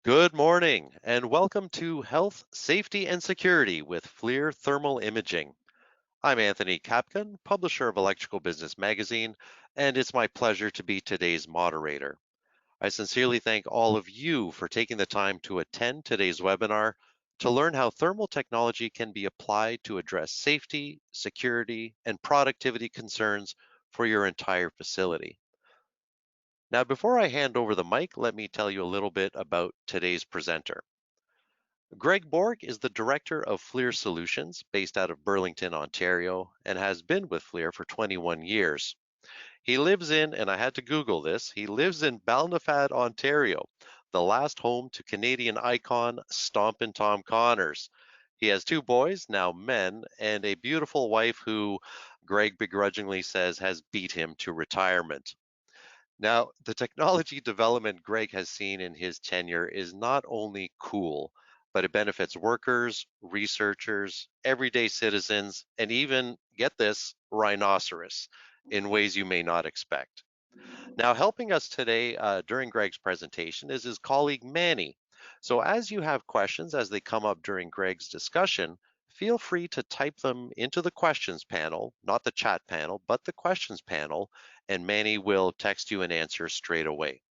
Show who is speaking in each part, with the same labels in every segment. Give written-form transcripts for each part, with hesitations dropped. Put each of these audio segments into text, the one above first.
Speaker 1: Good morning and welcome to Health, Safety and Security with FLIR Thermal Imaging. I'm Anthony Capkun, publisher of Electrical Business Magazine, and it's my pleasure to be today's moderator. I sincerely thank all of you for taking the time to attend today's webinar to learn how thermal technology can be applied to address safety, security, and productivity concerns for your entire facility. Now, before I hand over the mic, let me tell you a little bit about today's presenter. Greg Bork is the director of FLIR Solutions based out of Burlington, Ontario, and has been with FLIR for 21 years. He lives in, and I had to Google this, he lives in Balnafad, Ontario, the last home to Canadian icon Stompin' Tom Connors. He has two boys, now men, and a beautiful wife who Greg begrudgingly says has beat him to retirement. Now, the technology development Greg has seen in his tenure is not only cool, but it benefits workers, researchers, everyday citizens, and even, get this, rhinoceros in ways you may not expect. Now, helping us today during Greg's presentation is his colleague Manny. So as you have questions as they come up during Greg's discussion, feel free to type them into the questions panel, not the chat panel, but the questions panel, and Manny will text you an answer straight away.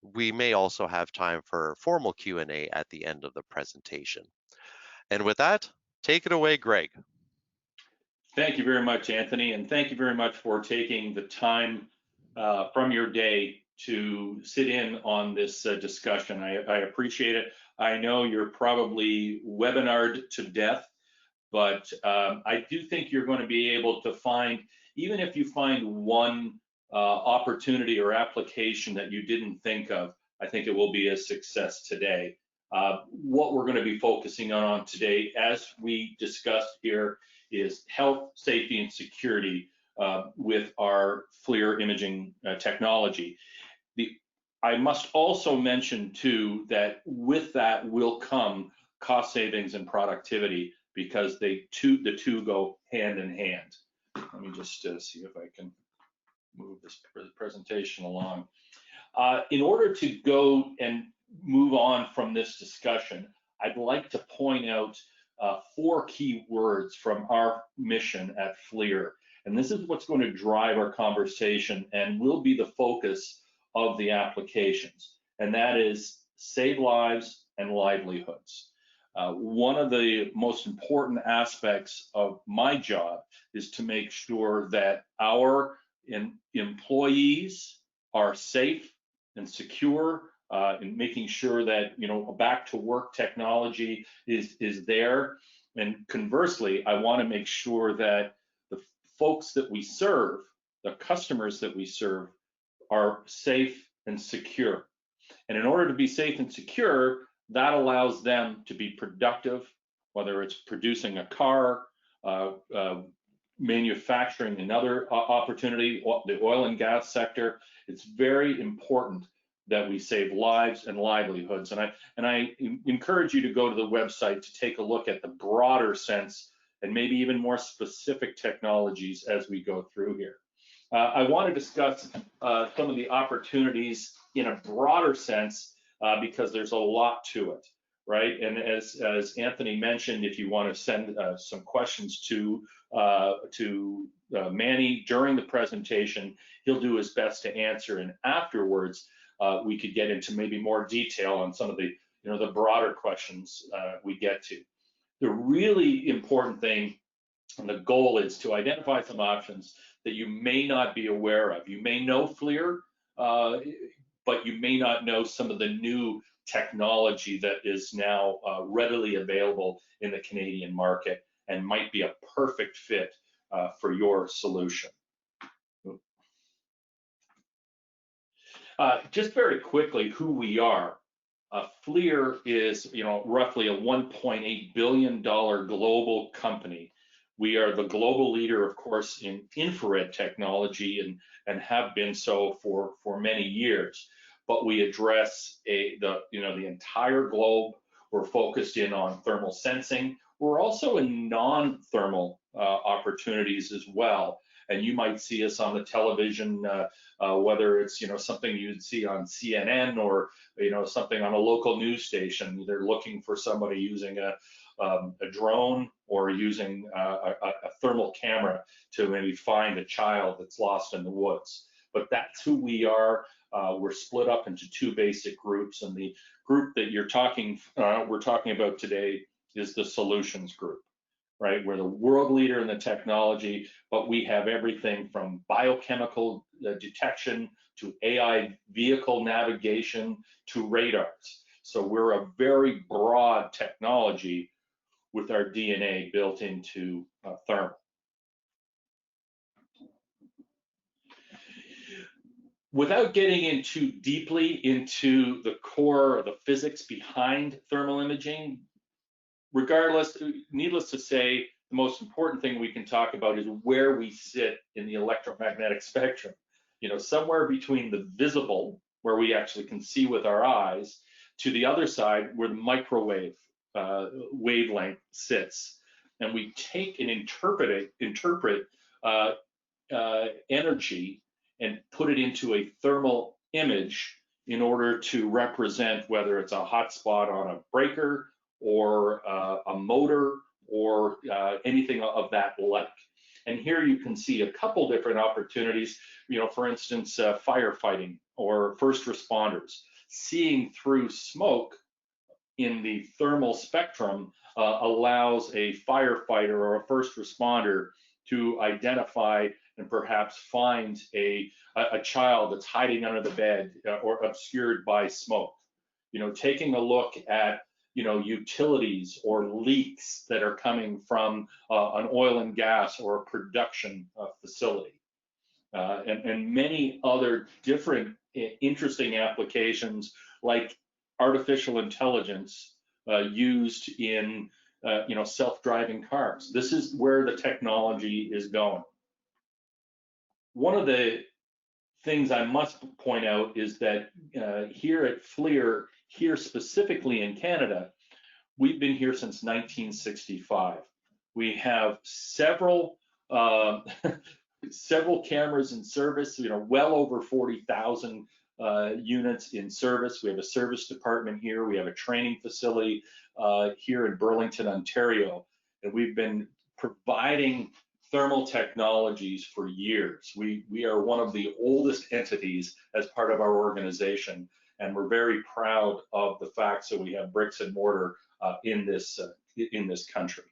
Speaker 1: We may also have time for formal Q&A at the end of the presentation. And with that, take it away, Greg.
Speaker 2: Thank you very much, Anthony, and thank you very much for taking the time from your day to sit in on this discussion. I appreciate it. I know you're probably webinared to death, but I do think you're going to be able to find, even if you find one opportunity or application that you didn't think of, I think it will be a success today. What we're going to be focusing on today, as we discussed here, is health, safety, and security with our FLIR imaging technology. I must also mention too that with that will come cost savings and productivity, because the two go hand in hand. Let me just see if I can move this presentation along. In order to go and move on from this discussion, I'd like to point out 4 key words from our mission at FLIR. And this is what's going to drive our conversation and will be the focus of the applications. And that is save lives and livelihoods. One of the most important aspects of my job is to make sure that our employees are safe and secure, in making sure that back to work technology is there. And conversely, I want to make sure that the folks that we serve, the customers that we serve, are safe and secure. And in order to be safe and secure, that allows them to be productive, whether it's producing a car, manufacturing another opportunity, the oil and gas sector. It's very important that we save lives and livelihoods. And I encourage you to go to the website to take a look at the broader sense and maybe even more specific technologies as we go through here. I want to discuss some of the opportunities in a broader sense because there's a lot to it, right? And as Anthony mentioned, if you want to send some questions to Manny during the presentation, he'll do his best to answer. And afterwards, we could get into maybe more detail on some of the the broader questions we get to. The really important thing and the goal is to identify some options that you may not be aware of. You may know FLIR, but you may not know some of the new technology that is now readily available in the Canadian market and might be a perfect fit for your solution. Just very quickly, who we are. FLIR is, roughly a $1.8 billion global company. We are the global leader, of course, in infrared technology and have been so for many years. But we address the entire globe. We're focused in on thermal sensing. We're also in non-thermal opportunities as well. and you might see us on the television, whether it's something you'd see on CNN or something on a local news station. They're looking for somebody using a drone or using a thermal camera to maybe find a child that's lost in the woods. But that's who we are. We're split up into two basic groups, and the group that we're talking about today is the solutions group, right? We're the world leader in the technology, but we have everything from biochemical detection to AI vehicle navigation to radars. So we're a very broad technology with our DNA built into thermal. Without getting in too deeply into the core of the physics behind thermal imaging, needless to say, the most important thing we can talk about is where we sit in the electromagnetic spectrum. Somewhere between the visible, where we actually can see with our eyes, to the other side where the microwave wavelength sits. And we take and interpret energy and put it into a thermal image in order to represent whether it's a hot spot on a breaker or a motor or anything of that like. And here you can see a couple different opportunities, for instance, firefighting or first responders. Seeing through smoke in the thermal spectrum allows a firefighter or a first responder to identify and perhaps find a child that's hiding under the bed or obscured by smoke. Taking a look at utilities or leaks that are coming from an oil and gas or a production facility, and many other different interesting applications like artificial intelligence used in self-driving cars. This is where the technology is going. One of the things I must point out is that here at FLIR, here specifically in Canada, we've been here since 1965. We have several cameras in service, well over 40,000 units in service. We have a service department here. We have a training facility here in Burlington, Ontario, and we've been providing thermal technologies for years. We are one of the oldest entities as part of our organization, and we're very proud of the fact that we have bricks and mortar in this country.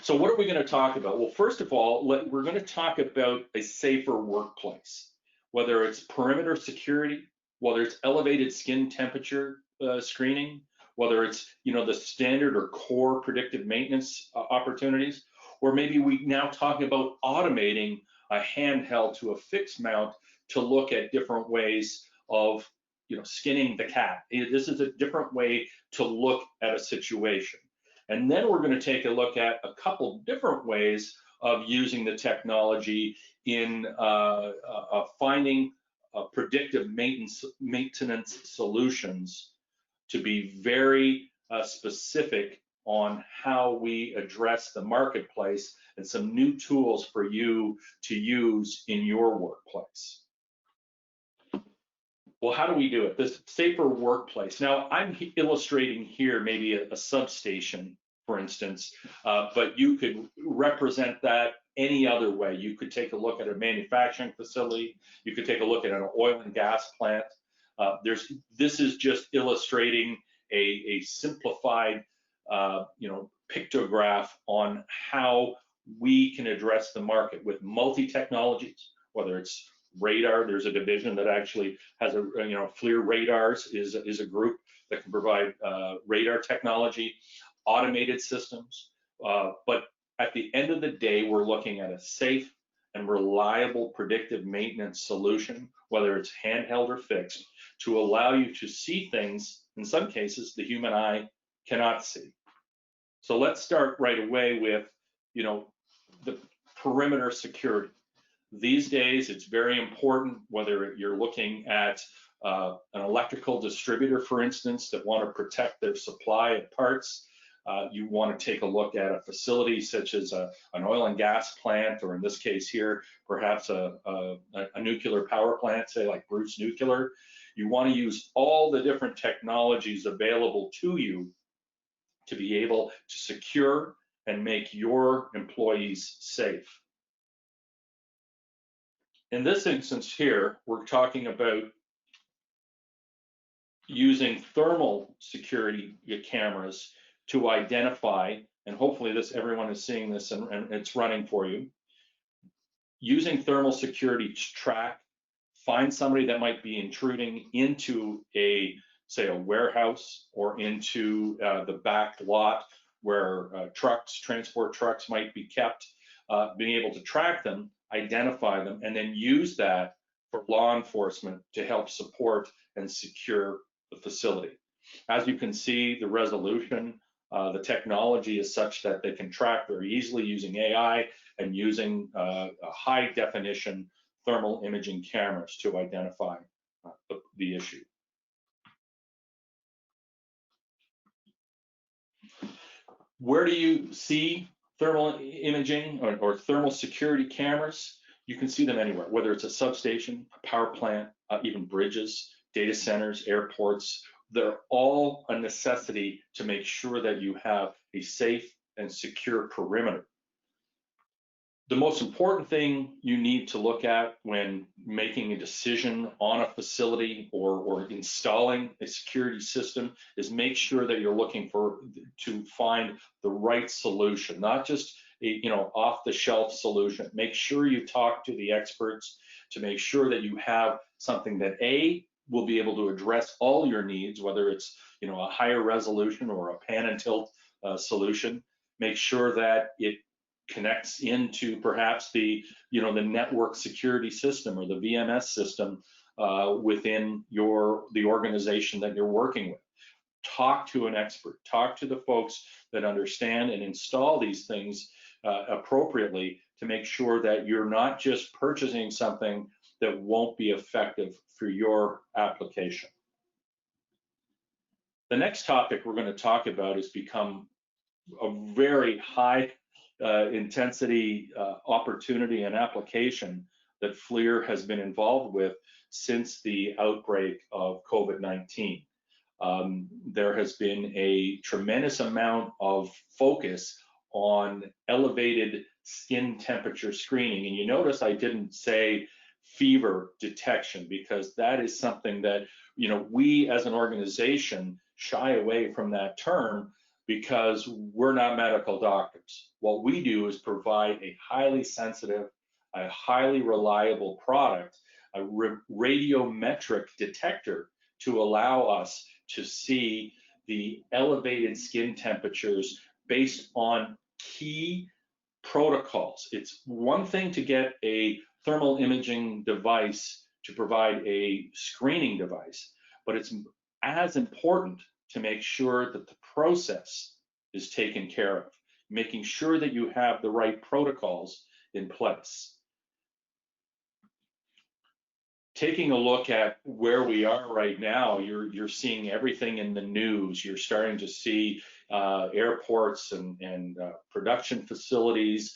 Speaker 2: So what are we going to talk about? Well, first of all, we're going to talk about a safer workplace, whether it's perimeter security, whether it's elevated skin temperature screening, whether it's the standard or core predictive maintenance opportunities, or maybe we now talk about automating a handheld to a fixed mount to look at different ways of skinning the cat. This is a different way to look at a situation. And then we're going to take a look at a couple different ways of using the technology in finding predictive maintenance solutions to be very specific on how we address the marketplace and some new tools for you to use in your workplace. Well, how do we do it? This safer workplace. Now, I'm illustrating here maybe a substation, for instance, but you could represent that any other way. You could take a look at a manufacturing facility. You could take a look at an oil and gas plant. This is just illustrating a simplified, pictograph on how we can address the market with multi-technologies, whether it's radar. There's a division that actually has FLIR Radars is a group that can provide radar technology, automated systems. But at the end of the day, we're looking at a safe and reliable predictive maintenance solution, whether it's handheld or fixed, to allow you to see things, in some cases, the human eye cannot see. So let's start right away with, the perimeter security. These days, it's very important, whether you're looking at an electrical distributor, for instance, that want to protect their supply of parts. You want to take a look at a facility such as an oil and gas plant, or in this case here, perhaps a nuclear power plant, say like Bruce Nuclear. You want to use all the different technologies available to you to be able to secure and make your employees safe. In this instance here, we're talking about using thermal security cameras to identify, and hopefully everyone is seeing this and it's running for you, using thermal security to track, find somebody that might be intruding into say a warehouse or into the back lot where transport trucks might be kept, being able to track them, identify them, and then use that for law enforcement to help support and secure the facility. As you can see, the resolution, the technology is such that they can track very easily using AI and using high definition thermal imaging cameras to identify the issue. Where do you see thermal imaging or thermal security cameras? You can see them anywhere, whether it's a substation, a power plant, even bridges, data centers, airports. They're all a necessity to make sure that you have a safe and secure perimeter. The most important thing you need to look at when making a decision on a facility or installing a security system is make sure that you're looking to find the right solution, not just a off-the-shelf solution. Make sure you talk to the experts to make sure that you have something that will be able to address all your needs, whether it's a higher resolution or a pan and tilt solution. Make sure that it connects into perhaps the network security system or the VMS system within the organization that you're working with. Talk to an expert, talk to the folks that understand and install these things appropriately to make sure that you're not just purchasing something that won't be effective for your application. The next topic we're going to talk about has become a very high intensity opportunity and application that FLIR has been involved with since the outbreak of COVID-19. There has been a tremendous amount of focus on elevated skin temperature screening. And you notice I didn't say fever detection, because that is something that we as an organization shy away from that term, because we're not medical doctors. What we do is provide a highly sensitive, a highly reliable product, a radiometric detector to allow us to see the elevated skin temperatures based on key protocols. It's one thing to get a thermal imaging device to provide a screening device, but it's as important to make sure that the process is taken care of, making sure that you have the right protocols in place. Taking a look at where we are right now, you're seeing everything in the news. You're starting to see airports and production facilities.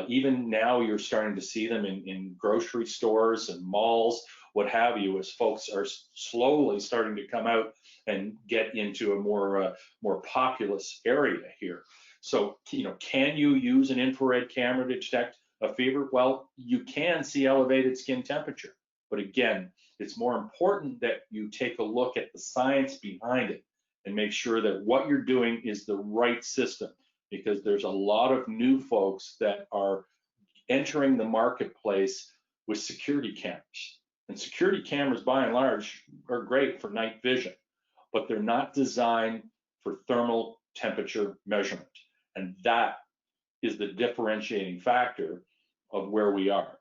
Speaker 2: Even now, you're starting to see them in grocery stores and malls, what have you, as folks are slowly starting to come out and get into a more populous area here. So, can you use an infrared camera to detect a fever? Well, you can see elevated skin temperature. But again, it's more important that you take a look at the science behind it and make sure that what you're doing is the right system, because there's a lot of new folks that are entering the marketplace with security cameras. And security cameras, by and large, are great for night vision, but they're not designed for thermal temperature measurement. And that is the differentiating factor of where we are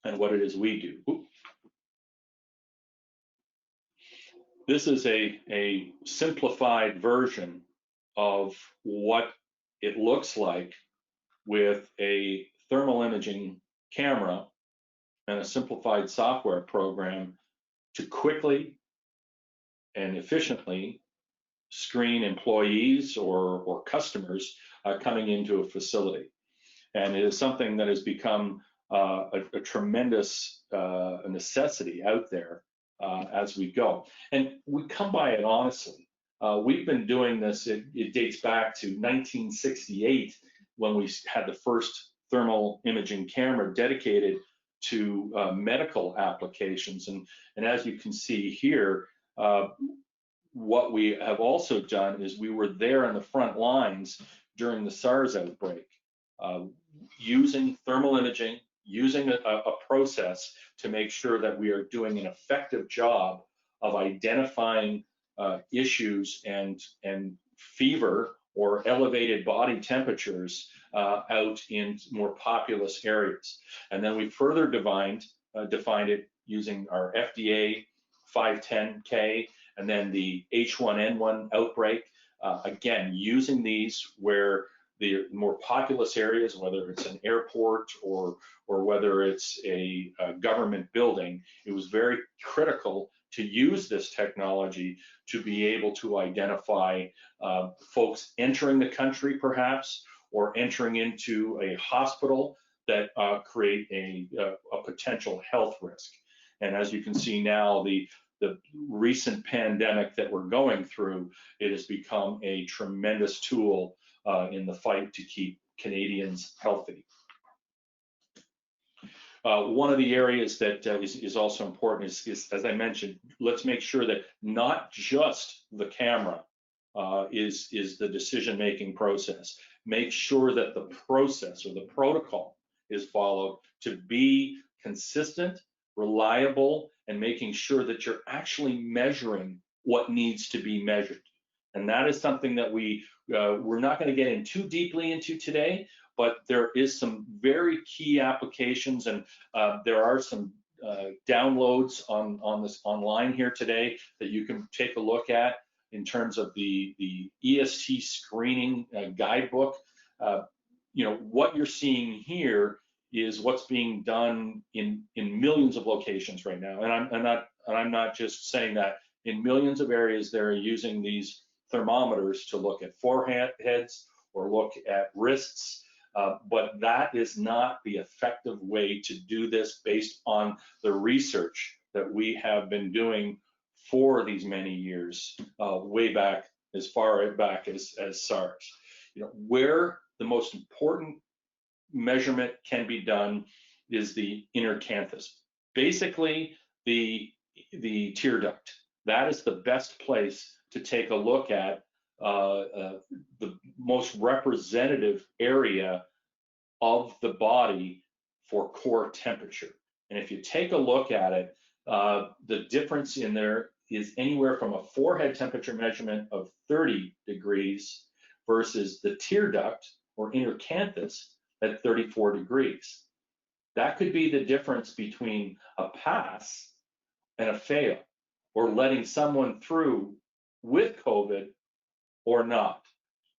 Speaker 2: and what it is we do. This is a simplified version of what it looks like with a thermal imaging camera and a simplified software program to quickly and efficiently screen employees or customers coming into a facility. And it is something that has become a tremendous necessity out there as we go. And we come by it honestly. We've been doing this, it dates back to 1968 when we had the first thermal imaging camera dedicated to medical applications. And as you can see here, what we have also done is we were there on the front lines during the SARS outbreak, using thermal imaging, using a process to make sure that we are doing an effective job of identifying issues and fever or elevated body temperatures out in more populous areas. And then we further defined it using our FDA 510K and then the H1N1 outbreak, again, using these where the more populous areas, whether it's an airport or whether it's a government building, it was very critical to use this technology to be able to identify folks entering the country perhaps, or entering into a hospital that create a potential health risk. And as you can see now, the recent pandemic that we're going through, it has become a tremendous tool in the fight to keep Canadians healthy. One of the areas that is also important is, as I mentioned, let's make sure that not just the camera is the decision-making process. Make sure that the process or the protocol is followed to be consistent, reliable, and making sure that you're actually measuring what needs to be measured. And that is something that we're not going to get in too deeply into today, but there is some very key applications, and there are some downloads on this online here today that you can take a look at in terms of the EST screening guidebook. What you're seeing here is what's being done in millions of locations right now, and I'm not just saying that. In millions of areas, they're using these thermometers to look at foreheads or look at wrists, but that is not the effective way to do this based on the research that we have been doing for these many years, way back, as far back as SARS. Where the most important measurement can be done is the inner canthus, basically the tear duct. That is the best place to take a look at the most representative area of the body for core temperature. And if you take a look at it, the difference in there is anywhere from a forehead temperature measurement of 30 degrees versus the tear duct or inner canthus at 34 degrees. That could be the difference between a pass and a fail, or letting someone through with COVID or not.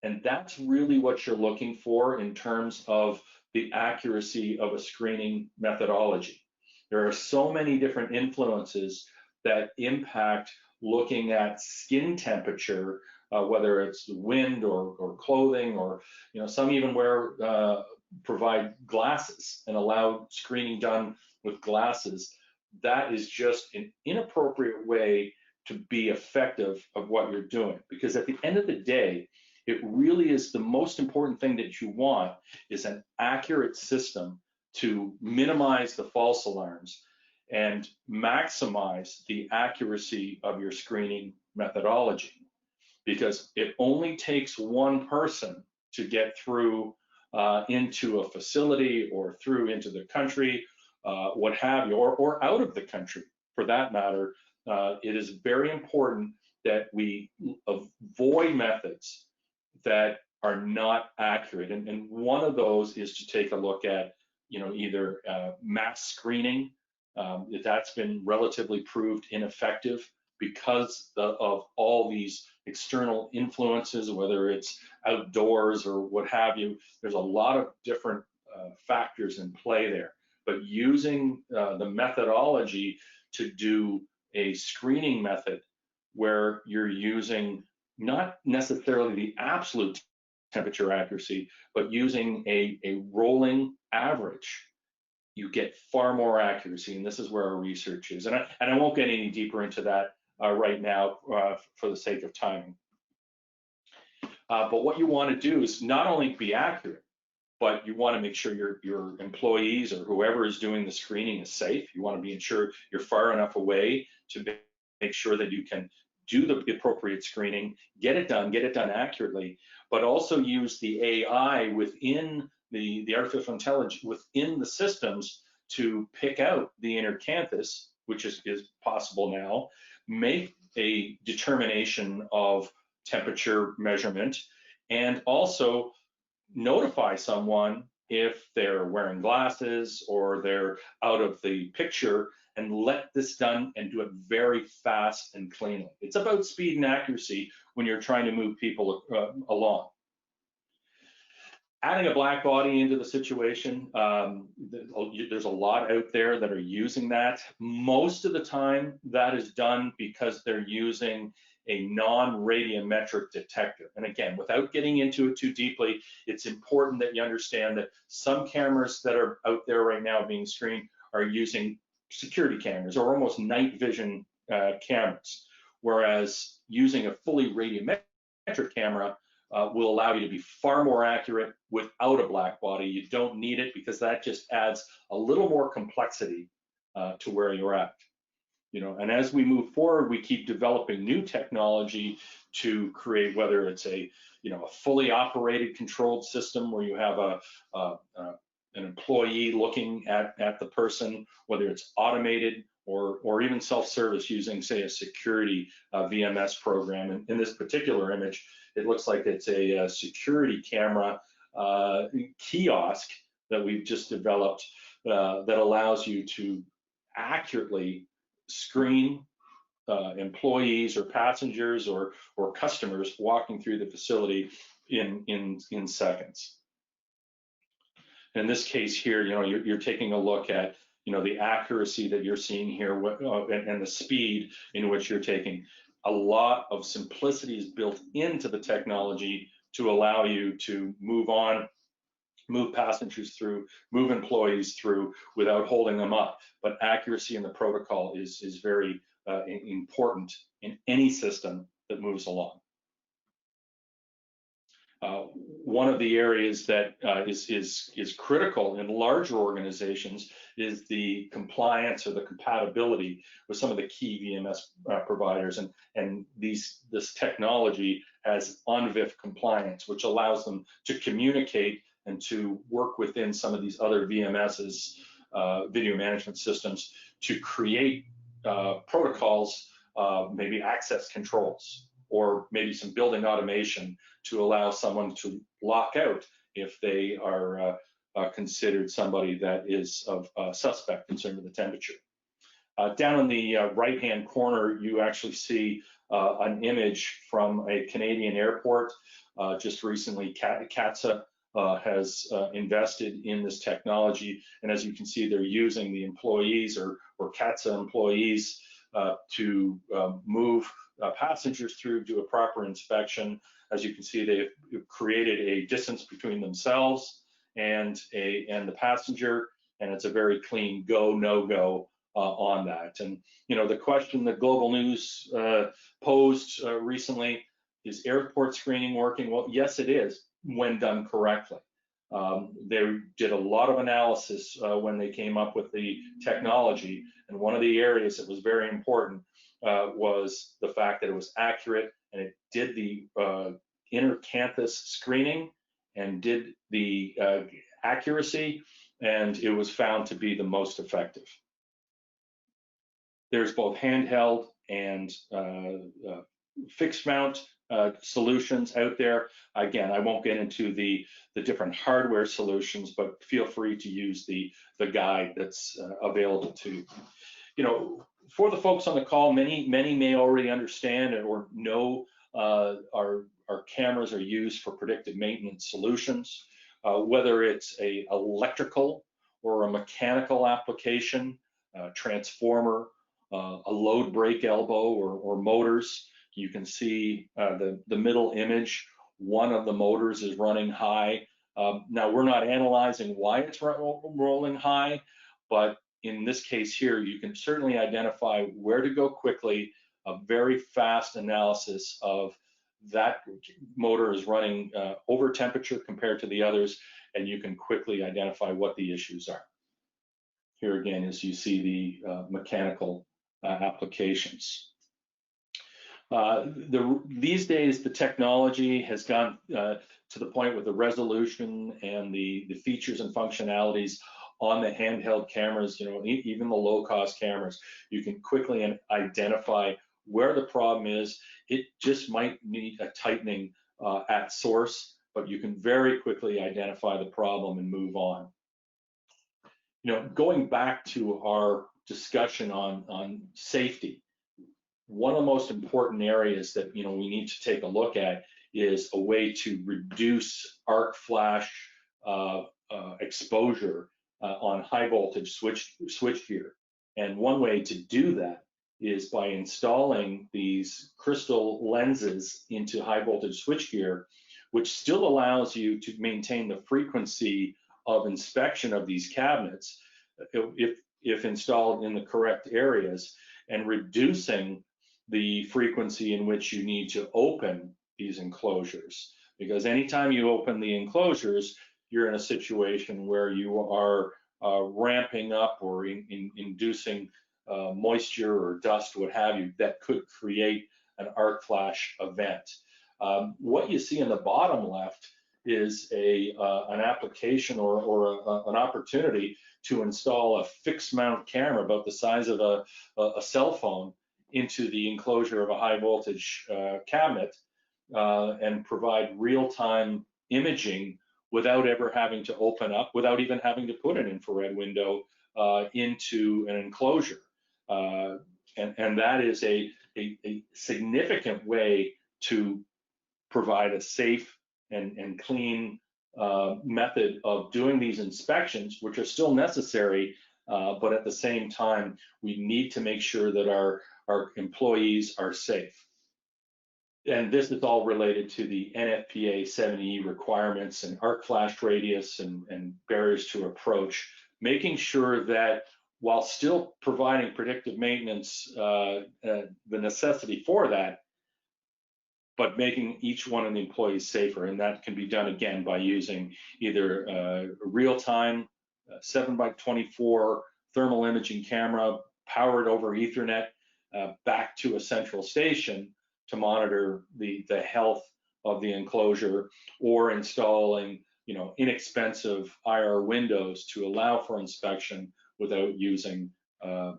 Speaker 2: And that's really what you're looking for in terms of the accuracy of a screening methodology. There are so many different influences that impact looking at skin temperature, whether it's wind or clothing, or some even provide glasses and allow screening done with glasses. That is just an inappropriate way to be effective of what you're doing, because at the end of the day, it really is the most important thing that you want is an accurate system to minimize the false alarms and maximize the accuracy of your screening methodology, because it only takes one person to get through into a facility or through into the country, what have you, or out of the country for that matter. It is very important that we avoid methods that are not accurate. And one of those is to take a look at, either mass screening. That's been relatively proved ineffective because of all these external influences, whether it's outdoors or what have you. There's a lot of different factors in play there. But using the methodology to do a screening method where you're using not necessarily the absolute temperature accuracy, but using a rolling average, you get far more accuracy. And this is where our research is. And I won't get any deeper into that right now for the sake of timing. But what you want to do is not only be accurate, but you want to make sure your employees or whoever is doing the screening is safe. You want to be ensure you're far enough away to make sure that you can do the appropriate screening, get it done accurately, but also use the AI within the artificial intelligence within the systems to pick out the inner canthus, which is possible now, make a determination of temperature measurement, and also notify someone if they're wearing glasses or they're out of the picture, and let this done and do it very fast and cleanly. It's about speed and accuracy when you're trying to move people along. Adding a black body into the situation, there's a lot out there that are using that. Most of the time that is done because they're using a non-radiometric detector. And again, without getting into it too deeply, it's important that you understand that some cameras that are out there right now being screened are using security cameras or almost night vision cameras, whereas using a fully radiometric camera will allow you to be far more accurate without a black body. You don't need it because that just adds a little more complexity to where you're at. And as we move forward, we keep developing new technology to create, whether it's a fully operated controlled system where you have an employee looking at the person, whether it's automated or even self-service using, say, a security VMS program. And in this particular image, it looks like it's a security camera kiosk that we've just developed that allows you to accurately screen employees or passengers or customers walking through the facility in seconds. In this case here, you're taking a look at the accuracy that you're seeing here and the speed in which you're taking. A lot of simplicity is built into the technology to allow you to move on, move passengers through, move employees through without holding them up. But accuracy in the protocol is very important in any system that moves along. One of the areas that is critical in larger organizations is the compliance or the compatibility with some of the key VMS providers, and this technology has UNVIF compliance, which allows them to communicate and to work within some of these other VMSs, video management systems, to create protocols, maybe access controls, or maybe some building automation to allow someone to lock out if they are considered somebody that is of suspect concern with the temperature. Down in the right-hand corner, you actually see an image from a Canadian airport. Just recently, CATSA has invested in this technology, and as you can see, they're using the employees or CATSA employees to move passengers through, do a proper inspection. As you can see, they've created a distance between themselves and the passenger, and it's a very clean go, no go on that. And the question that Global News posed recently, is airport screening working? Well, yes, it is when done correctly. They did a lot of analysis when they came up with the technology, and one of the areas that was very important was the fact that it was accurate, and it did the inner canthus screening and did the accuracy, and it was found to be the most effective. There's both handheld and fixed mount solutions out there. Again, I won't get into the different hardware solutions, but feel free to use the guide that's available to you. For the folks on the call, many may already understand or know our cameras are used for predictive maintenance solutions, whether it's a electrical or a mechanical application, transformer, a load brake elbow, or motors. You can see the middle image. One of the motors is running high. Now, we're not analyzing why it's rolling high, but in this case here, you can certainly identify where to go quickly. A very fast analysis of that motor is running over temperature compared to the others, and you can quickly identify what the issues are. Here again, as you see the mechanical applications. These days, the technology has gone to the point with the resolution and the features and functionalities on the handheld cameras, even the low-cost cameras, you can quickly identify where the problem is. It just might need a tightening at source, but you can very quickly identify the problem and move on. Going back to our discussion on safety, one of the most important areas that we need to take a look at is a way to reduce arc flash exposure on high voltage switchgear. And one way to do that is by installing these crystal lenses into high voltage switchgear, which still allows you to maintain the frequency of inspection of these cabinets if installed in the correct areas, and reducing the frequency in which you need to open these enclosures. Because anytime you open the enclosures, you're in a situation where you are ramping up or inducing moisture or dust, what have you, that could create an arc flash event. What you see in the bottom left is an application or an opportunity to install a fixed mount camera about the size of a cell phone into the enclosure of a high voltage cabinet and provide real-time imaging without ever having to open up, without even having to put an infrared window into an enclosure. And that is a significant way to provide a safe and clean method of doing these inspections, which are still necessary, but at the same time, we need to make sure that our employees are safe. And this is all related to the NFPA 70E requirements and arc flash radius and barriers to approach, making sure that while still providing predictive maintenance, the necessity for that, but making each one of the employees safer. And that can be done again by using either a real-time 7x24 thermal imaging camera powered over Ethernet back to a central station to monitor the health of the enclosure, or installing inexpensive IR windows to allow for inspection without using the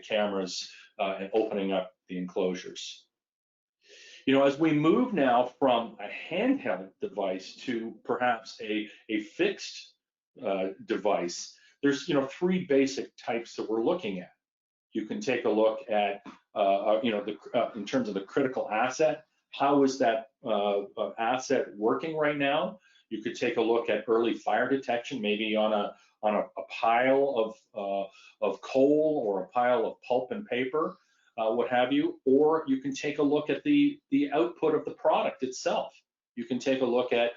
Speaker 2: cameras and opening up the enclosures. As we move now from a handheld device to perhaps a fixed device, there's three basic types that we're looking at. You can take a look at in terms of the critical asset. How is that asset working right now? You could take a look at early fire detection, maybe on a pile of coal or a pile of pulp and paper, what have you. Or you can take a look at the output of the product itself. You can take a look at,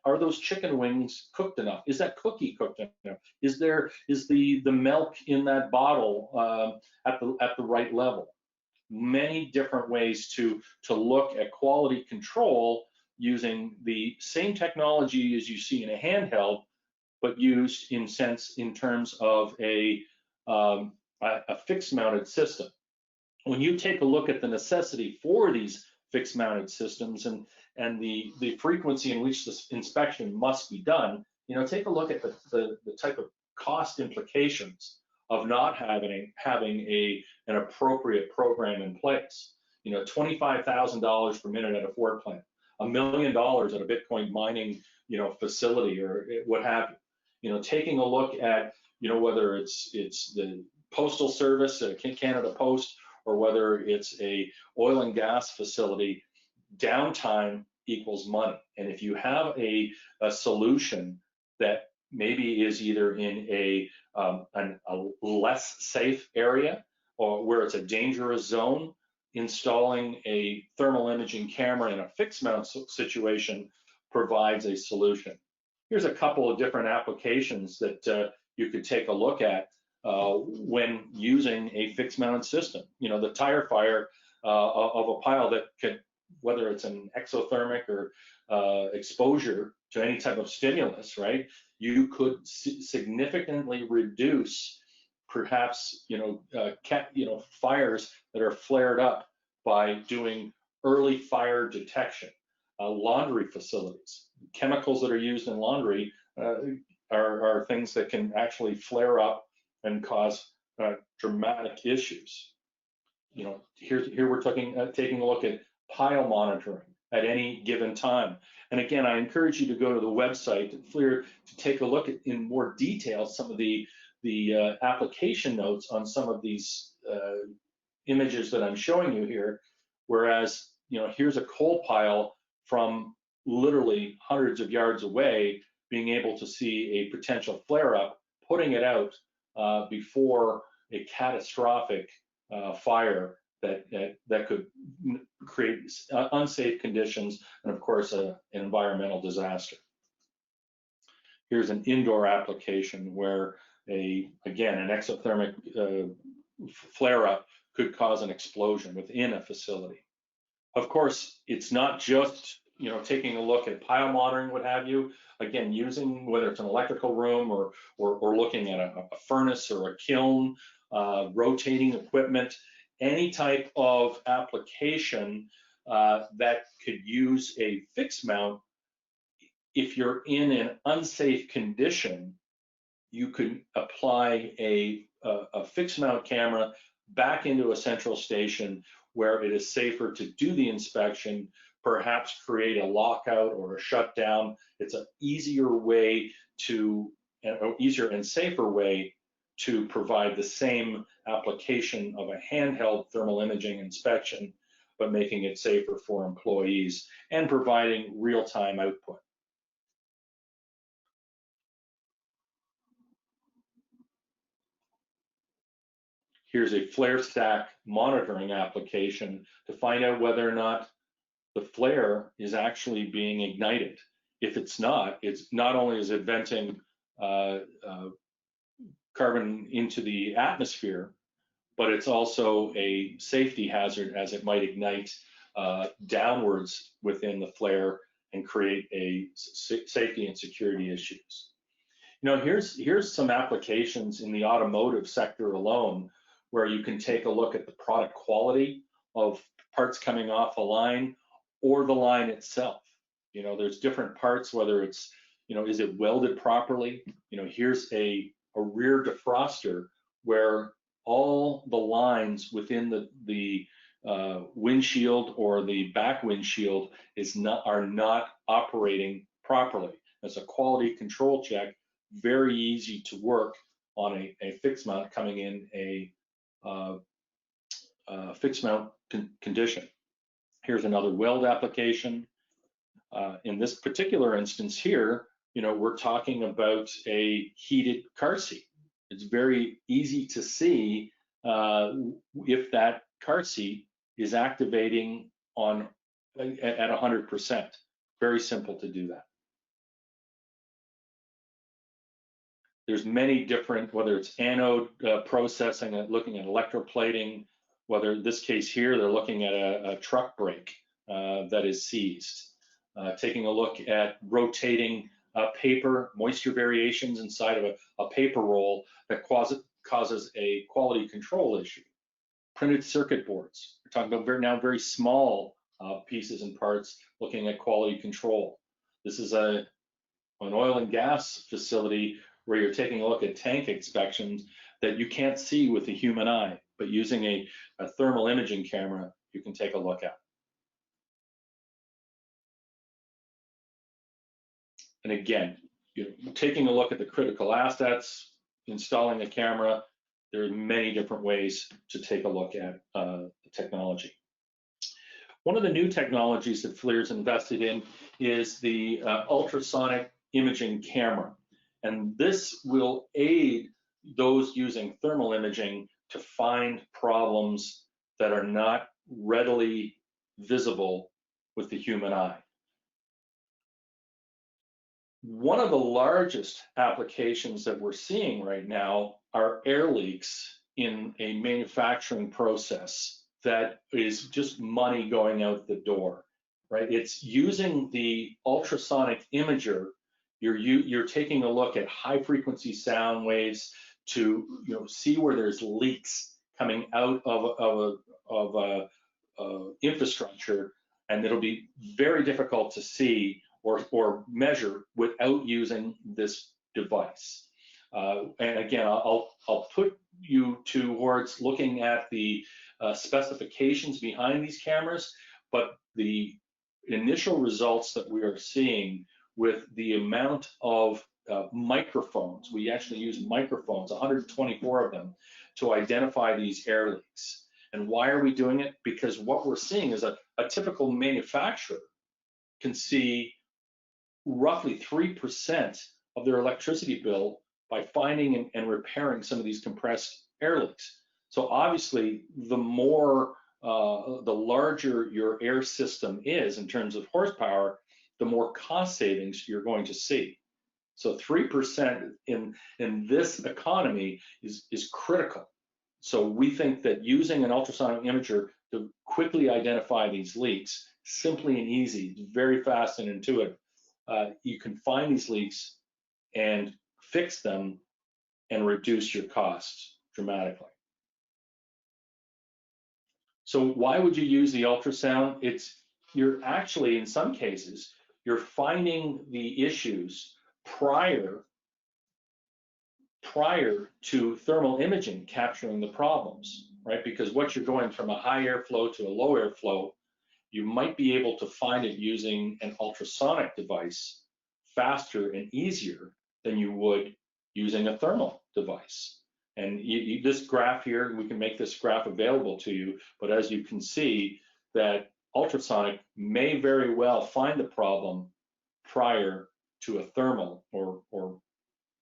Speaker 2: are those chicken wings cooked enough? Is that cookie cooked enough? Is the milk in that bottle at the right level? Many different ways to look at quality control using the same technology as you see in a handheld, but used in terms of a fixed mounted system. When you take a look at the necessity for these fixed mounted systems and the frequency in which this inspection must be done, take a look at the type of cost implications of not having an appropriate program in place. $25,000 per minute at a Ford plant, $1 million at a Bitcoin mining facility, or what have you. Taking a look at whether it's the Postal Service, Canada Post, or whether it's a oil and gas facility, downtime equals money. And if you have a solution that maybe is either in a less safe area, or where it's a dangerous zone, installing a thermal imaging camera in a fixed mount situation provides a solution. Here's a couple of different applications that you could take a look at when using a fixed mounted system. You know, the tire fire of a pile that could, whether it's an exothermic or exposure to any type of stimulus, right? You could significantly reduce perhaps fires that are flared up by doing early fire detection. Laundry facilities, chemicals that are used in laundry are things that can actually flare up and cause dramatic issues. You know, here we're taking a look at pile monitoring at any given time. And again, I encourage you to go to the website at FLIR to take a look at in more detail some of the application notes on some of these images that I'm showing you here. Whereas, you know, here's a coal pile from literally hundreds of yards away, being able to see a potential flare-up, putting it out before a catastrophic fire that could create unsafe conditions and, of course, an environmental disaster. Here's an indoor application where again, an exothermic flare-up could cause an explosion within a facility. Of course, it's not just, you know, taking a look at pile monitoring, what have you. Again, using whether it's an electrical room or looking at a furnace or a kiln, rotating equipment, any type of application that could use a fixed mount. If you're in an unsafe condition, you could apply a fixed mount camera back into a central station where it is safer to do the inspection, perhaps create a lockout or a shutdown. It's an easier way to, or easier and safer way to provide the same application of a handheld thermal imaging inspection, but making it safer for employees and providing real-time output. Here's a flare stack monitoring application to find out whether or not the flare is actually being ignited. If it's not only is it venting carbon into the atmosphere, but it's also a safety hazard as it might ignite downwards within the flare and create a safety and security issues. You know, here's some applications in the automotive sector alone where you can take a look at the product quality of parts coming off a line or the line itself. You know, there's different parts, whether it's, you know, is it welded properly? You know, here's a rear defroster where all the lines within the windshield or the back windshield are not operating properly. As a quality control check, very easy to work on a fixed mount coming in a fixed mount condition. Here's another weld application. In this particular instance here, you know, we're talking about a heated car seat. It's very easy to see if that car seat is activating at 100%. Very simple to do that. There's many different, whether it's anode processing, looking at electroplating, whether in this case here, they're looking at a truck brake that is seized. Taking a look at rotating paper, moisture variations inside of a paper roll that causes a quality control issue. Printed circuit boards. We're talking about now very small pieces and parts looking at quality control. This is an oil and gas facility where you're taking a look at tank inspections that you can't see with the human eye, but using a thermal imaging camera, you can take a look at. And again, taking a look at the critical assets, installing a camera, there are many different ways to take a look at the technology. One of the new technologies that FLIR's invested in is the ultrasonic imaging camera. And this will aid those using thermal imaging to find problems that are not readily visible with the human eye. One of the largest applications that we're seeing right now are air leaks in a manufacturing process that is just money going out the door, right? It's using the ultrasonic imager. You're taking a look at high frequency sound waves to see where there's leaks coming out of infrastructure, and it'll be very difficult to see or measure without using this device. And again, I'll put you towards looking at the specifications behind these cameras, but the initial results that we are seeing with the amount of microphones, we actually use microphones, 124 of them, to identify these air leaks. And why are we doing it? Because what we're seeing is a typical manufacturer can see roughly 3% of their electricity bill by finding and repairing some of these compressed air leaks. So obviously, the larger your air system is in terms of horsepower, the more cost savings you're going to see. So 3% in this economy is critical. So we think that using an ultrasonic imager to quickly identify these leaks, simply and easy, very fast and intuitive, you can find these leaks and fix them and reduce your costs dramatically. So why would you use the ultrasound? You're actually, in some cases, you're finding the issues prior to thermal imaging capturing the problems, right? Because what you're going from a high airflow to a low airflow, you might be able to find it using an ultrasonic device faster and easier than you would using a thermal device. And this graph here, we can make this graph available to you, but as you can see, that ultrasonic may very well find the problem prior to a thermal or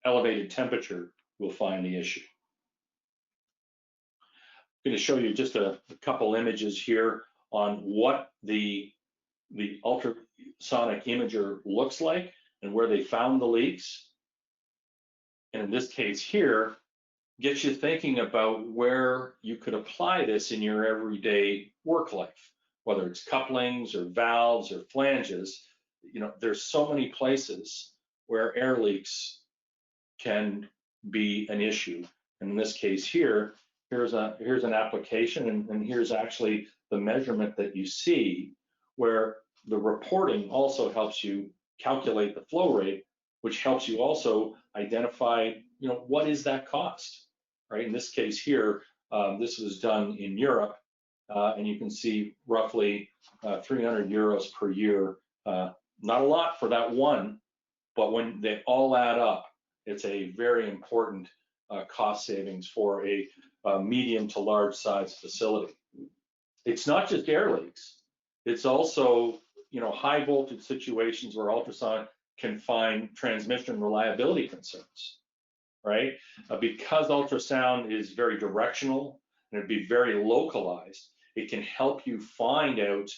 Speaker 2: elevated temperature will find the issue. I'm going to show you just a couple images here on what the ultrasonic imager looks like and where they found the leaks. And in this case here, gets you thinking about where you could apply this in your everyday work life, whether it's couplings or valves or flanges. There's so many places where air leaks can be an issue. And in this case here, here's an application, and here's actually the measurement that you see, where the reporting also helps you calculate the flow rate, which helps you also identify, what is that cost, right? In this case here, this was done in Europe, and you can see roughly 300 euros per year. Not a lot for that one, but when they all add up, it's a very important cost savings for a medium to large size facility. It's not just air leaks. It's also, high voltage situations where ultrasound can find transmission reliability concerns, right? Because ultrasound is very directional and it'd be very localized, it can help you find out,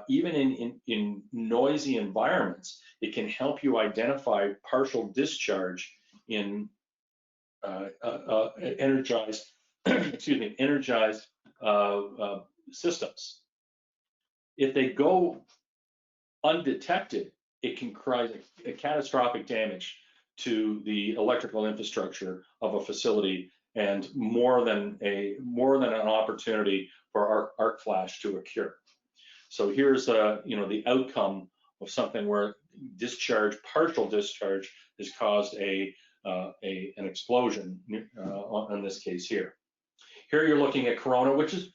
Speaker 2: even in noisy environments, it can help you identify partial discharge in energized, energized systems. If they go undetected, it can cause a catastrophic damage to the electrical infrastructure of a facility, and more than an opportunity for arc flash to occur. So here's the outcome of something where partial discharge has caused an explosion in this case here. Here you're looking at corona, which is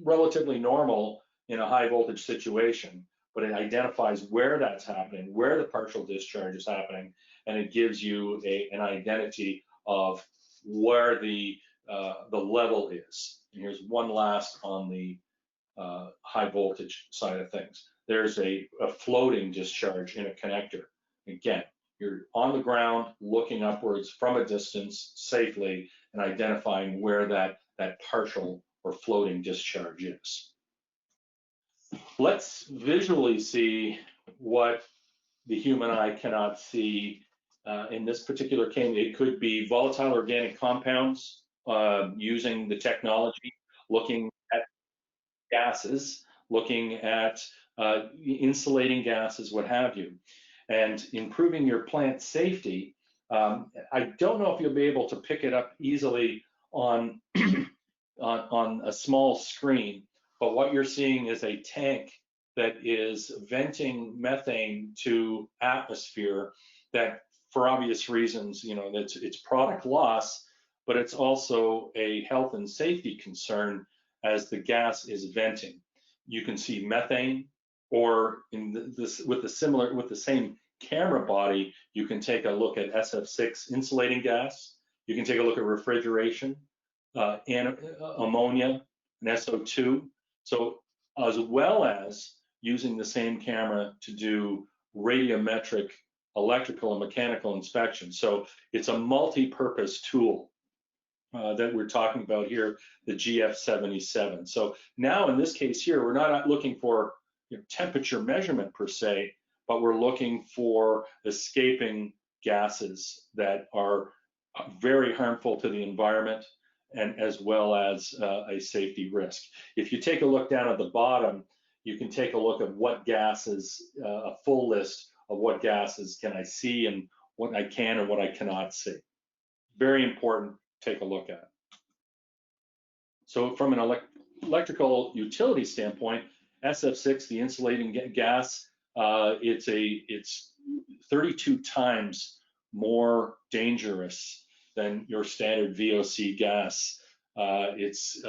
Speaker 2: relatively normal in a high voltage situation, but it identifies where that's happening, where the partial discharge is happening, and it gives you an identity of where the level is. And here's one last on the high voltage side of things. There's a floating discharge in a connector. Again, you're on the ground looking upwards from a distance safely and identifying where that partial or floating discharge is. let's visually see what the human eye cannot see. In this particular case, it could be volatile organic compounds using the technology, looking at gases, looking at insulating gases, what have you, and improving your plant safety. I don't know if you'll be able to pick it up easily on, on a small screen, but what you're seeing is a tank that is venting methane to atmosphere that, for obvious reasons, it's product loss, but it's also a health and safety concern as the gas is venting. You can see methane, or in this with the same camera body, you can take a look at SF6 insulating gas. You can take a look at refrigeration, and ammonia, and SO2. So as well as using the same camera to do radiometric electrical and mechanical inspection. So it's a multi-purpose tool that we're talking about here, the GF77. So now in this case here, we're not looking for temperature measurement per se, but we're looking for escaping gases that are very harmful to the environment, and as well as a safety risk. If you take a look down at the bottom, you can take a look at what gases, a full list of what gases can I see and what I can and what I cannot see. Very important to take a look at. So from an electrical utility standpoint, SF6, the insulating gas, it's 32 times more dangerous than your standard VOC gas. It's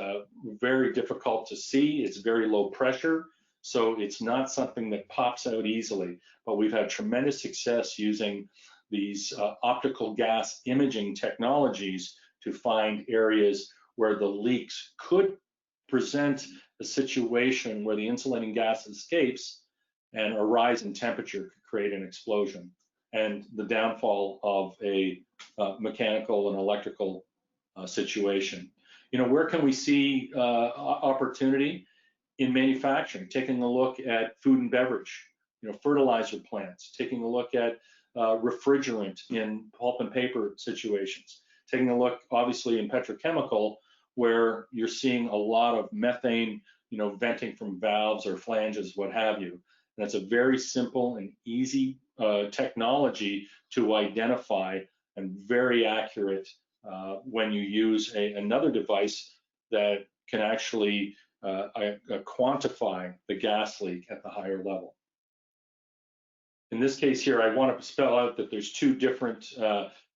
Speaker 2: very difficult to see. It's very low pressure, so it's not something that pops out easily. But we've had tremendous success using these optical gas imaging technologies to find areas where the leaks could present a situation where the insulating gas escapes, and a rise in temperature could create an explosion and the downfall of a mechanical and electrical situation. Where can we see opportunity? In manufacturing, taking a look at food and beverage, fertilizer plants, taking a look at refrigerant in pulp and paper situations, taking a look obviously in petrochemical, where you're seeing a lot of methane, venting from valves or flanges, what have you. And that's a very simple and easy technology to identify, and very accurate when you use another device that can actually quantify the gas leak at the higher level. In this case here, I want to spell out that there's two different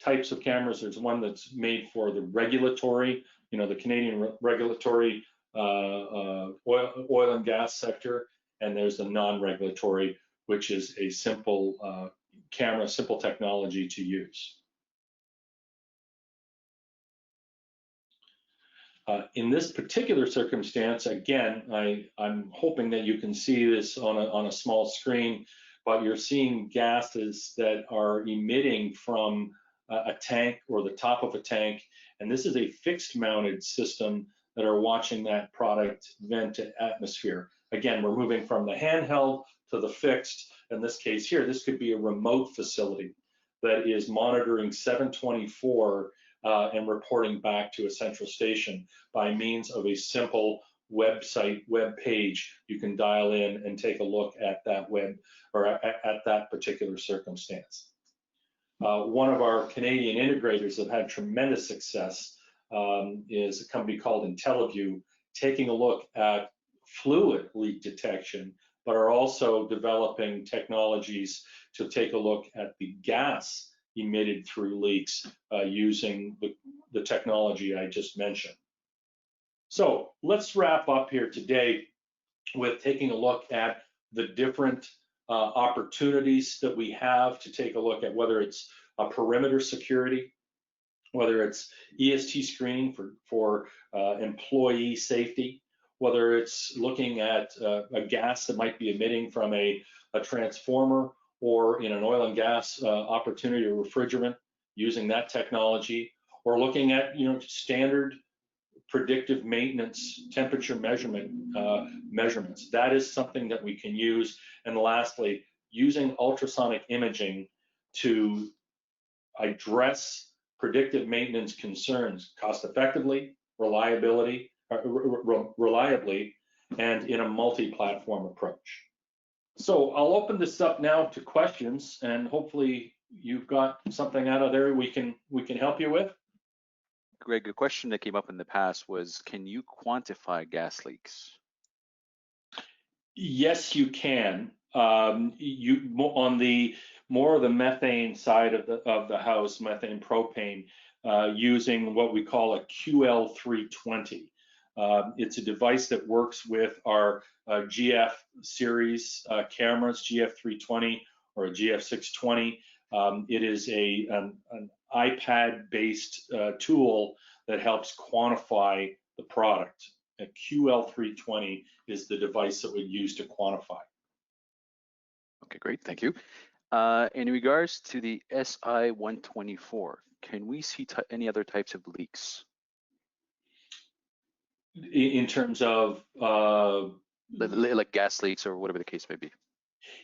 Speaker 2: types of cameras. There's one that's made for the regulatory, the Canadian regulatory oil and gas sector, and there's the non-regulatory, which is a simple camera, simple technology to use. In this particular circumstance, again, I'm hoping that you can see this on a small screen, but you're seeing gases that are emitting from a tank or the top of a tank, and this is a fixed mounted system that are watching that product vent to atmosphere. Again, we're moving from the handheld to the fixed. In this case here, this could be a remote facility that is monitoring 7/24 and reporting back to a central station by means of a simple web page. You can dial in and take a look at that web, or at that particular circumstance. One of our Canadian integrators that had tremendous success is a company called IntelliView, taking a look at fluid leak detection, but are also developing technologies to take a look at the gas emitted through leaks using the technology I just mentioned. So let's wrap up here today with taking a look at the different opportunities that we have to take a look at, whether it's a perimeter security, whether it's EST screening for employee safety, whether it's looking at a gas that might be emitting from a transformer, or in an oil and gas opportunity or refrigerant, using that technology, or looking at standard predictive maintenance temperature measurements. That is something that we can use. And lastly, using ultrasonic imaging to address predictive maintenance concerns cost effectively, reliably, and in a multi-platform approach. So I'll open this up now to questions, and hopefully you've got something out of there we can help you with.
Speaker 3: Greg, a question that came up in the past was, can you quantify gas leaks?
Speaker 2: Yes, you can. You on the more of the methane side of the house, methane propane, using what we call a QL320. It's a device that works with our GF series cameras, GF320 or a GF620. It is an iPad-based tool that helps quantify the product. A QL320 is the device that we use to quantify.
Speaker 3: Okay, great, thank you. In regards to the SI-124, can we see any other types of leaks?
Speaker 2: In terms of
Speaker 3: like gas leaks or whatever the case may be.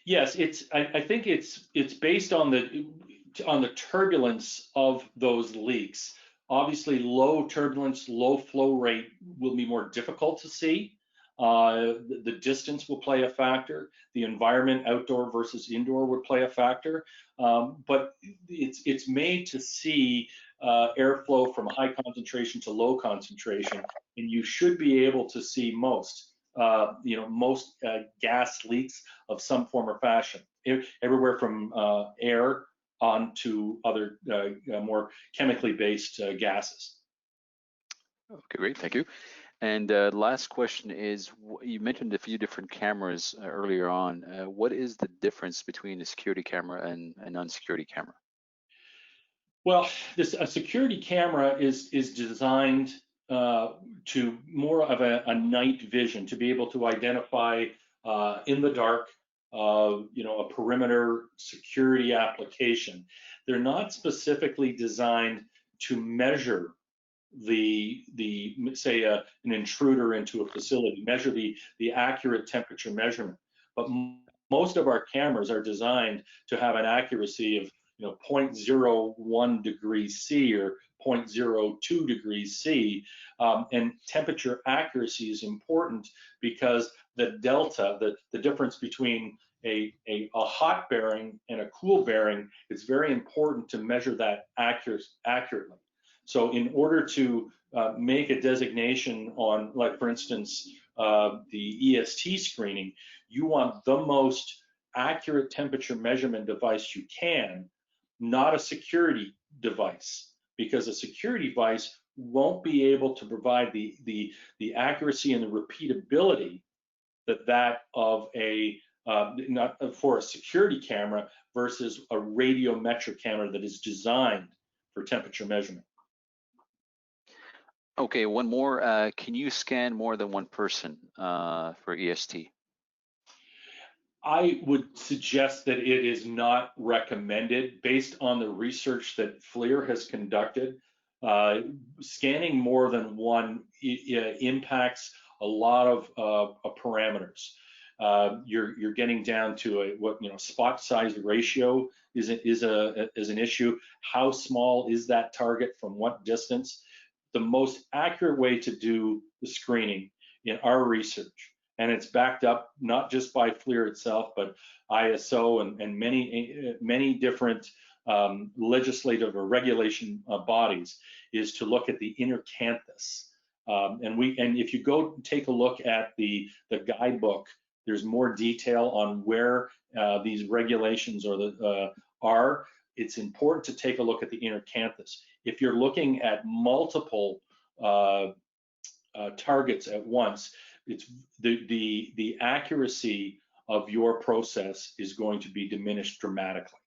Speaker 2: Yes, I think it's based on the turbulence of those leaks. Obviously, low turbulence, low flow rate will be more difficult to see. The distance will play a factor. The environment, outdoor versus indoor, would play a factor. But it's made to see airflow from high concentration to low concentration, and you should be able to see most gas leaks of some form or fashion, everywhere from air on to other more chemically based gases.
Speaker 3: Okay, great, thank you. And last question is, you mentioned a few different cameras earlier on. What is the difference between a security camera and a non-security camera?
Speaker 2: Well, a security camera is designed to more of a night vision, to be able to identify in the dark, a perimeter security application. They're not specifically designed to measure say an intruder into a facility, measure the accurate temperature measurement. But most of our cameras are designed to have an accuracy of 0.01 degrees C or 0.02 degrees C, and temperature accuracy is important because the delta, the difference between a hot bearing and a cool bearing, it's very important to measure that accurately. So in order to make a designation on, like for instance, the EST screening, you want the most accurate temperature measurement device you can, not a security device, because a security device won't be able to provide the accuracy and the repeatability that of a not for a security camera versus a radiometric camera that is designed for temperature measurement.
Speaker 3: Okay, one more. Can you scan more than one person for EST?
Speaker 2: I would suggest that it is not recommended based on the research that FLIR has conducted. Scanning more than one impacts a lot of parameters. You're getting down to spot size ratio is an issue. How small is that target from what distance? The most accurate way to do the screening in our research, and it's backed up not just by FLIR itself, but ISO and many different legislative or regulation bodies, is to look at the inner canthus. And if you go take a look at the guidebook, there's more detail on where these regulations are. It's important to take a look at the inner canthus. If you're looking at multiple targets at once, it's the accuracy of your process is going to be diminished dramatically.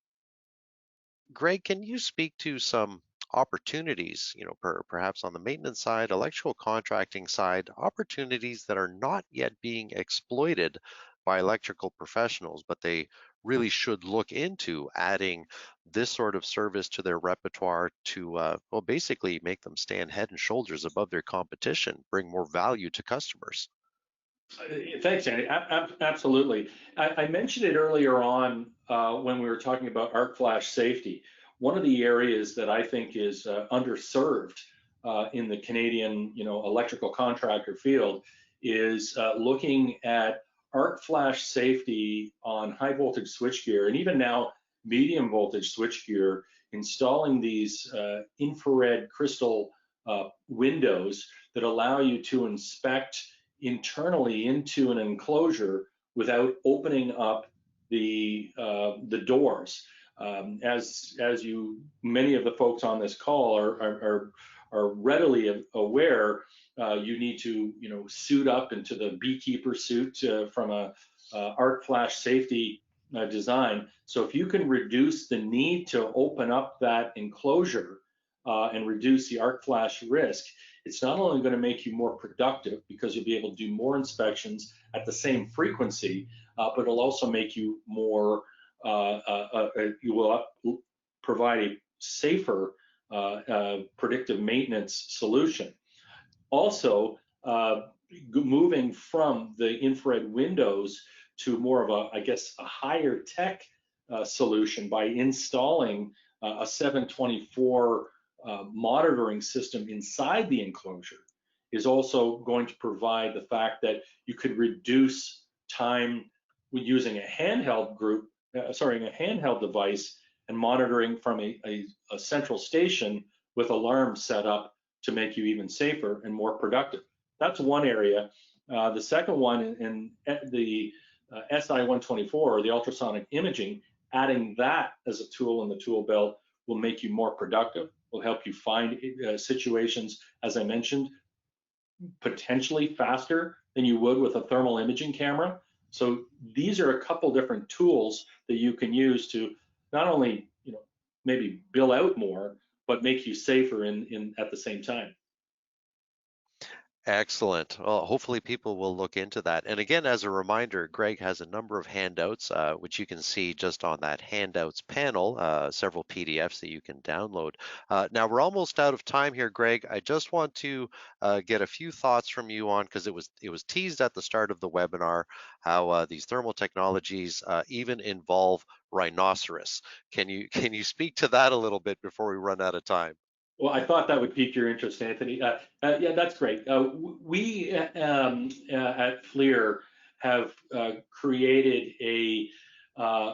Speaker 1: Greg, can you speak to some opportunities, perhaps on the maintenance side, electrical contracting side, opportunities that are not yet being exploited by electrical professionals, but they really should look into adding this sort of service to their repertoire to, well, basically make them stand head and shoulders above their competition, bring more value to customers.
Speaker 2: Thanks, Andy. Absolutely. I mentioned it earlier on when we were talking about arc flash safety. One of the areas that I think is underserved in the Canadian, electrical contractor field is looking at arc flash safety on high voltage switchgear, and even now medium voltage switchgear, installing these infrared crystal windows that allow you to inspect internally into an enclosure without opening up the doors. As many of the folks on this call are readily aware, you need to suit up into the beekeeper suit from a arc flash safety design. So if you can reduce the need to open up that enclosure and reduce the arc flash risk, it's not only going to make you more productive because you'll be able to do more inspections at the same frequency, but it'll also make you more, you will provide a safer predictive maintenance solution. Also, moving from the infrared windows to more of a higher tech solution by installing a 724 monitoring system inside the enclosure is also going to provide the fact that you could reduce time using a handheld device and monitoring from a central station with alarms set up to make you even safer and more productive. That's one area. The second one in the SI-124, or the ultrasonic imaging, adding that as a tool in the tool belt will make you more productive, will help you find situations, as I mentioned, potentially faster than you would with a thermal imaging camera. So these are a couple different tools that you can use to not only, maybe bill out more, but make you safer at the same time.
Speaker 1: Excellent. Well, hopefully people will look into that. And again, as a reminder, Greg has a number of handouts, which you can see just on that handouts panel, several PDFs that you can download. Now we're almost out of time here, Greg. I just want to get a few thoughts from you on, because it was teased at the start of the webinar, how these thermal technologies even involve rhinoceros. Can you speak to that a little bit before we run out of time?
Speaker 2: Well, I thought that would pique your interest, Anthony. Yeah, that's great. We at FLIR have created a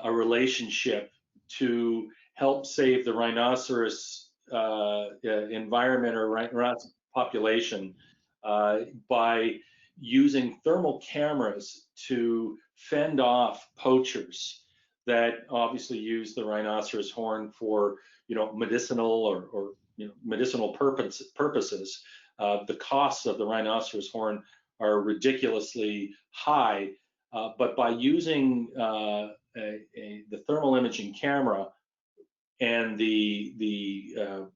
Speaker 2: relationship to help save the rhinoceros environment or rhinoceros population by using thermal cameras to fend off poachers that obviously use the rhinoceros horn for medicinal or medicinal purposes. The costs of the rhinoceros horn are ridiculously high, but by using the thermal imaging camera and the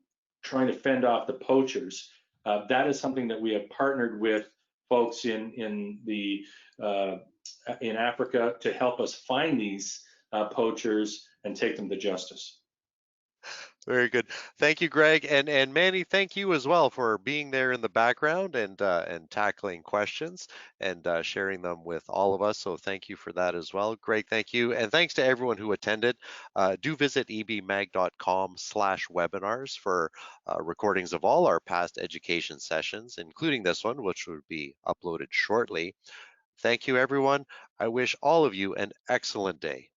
Speaker 2: trying to fend off the poachers, that is something that we have partnered with folks in Africa to help us find these poachers and take them to justice.
Speaker 1: Very good. Thank you, Greg. And Manny, thank you as well for being there in the background and tackling questions and sharing them with all of us. So thank you for that as well. Greg, thank you. And thanks to everyone who attended. Do visit ebmag.com/webinars for recordings of all our past education sessions, including this one, which will be uploaded shortly. Thank you, everyone. I wish all of you an excellent day.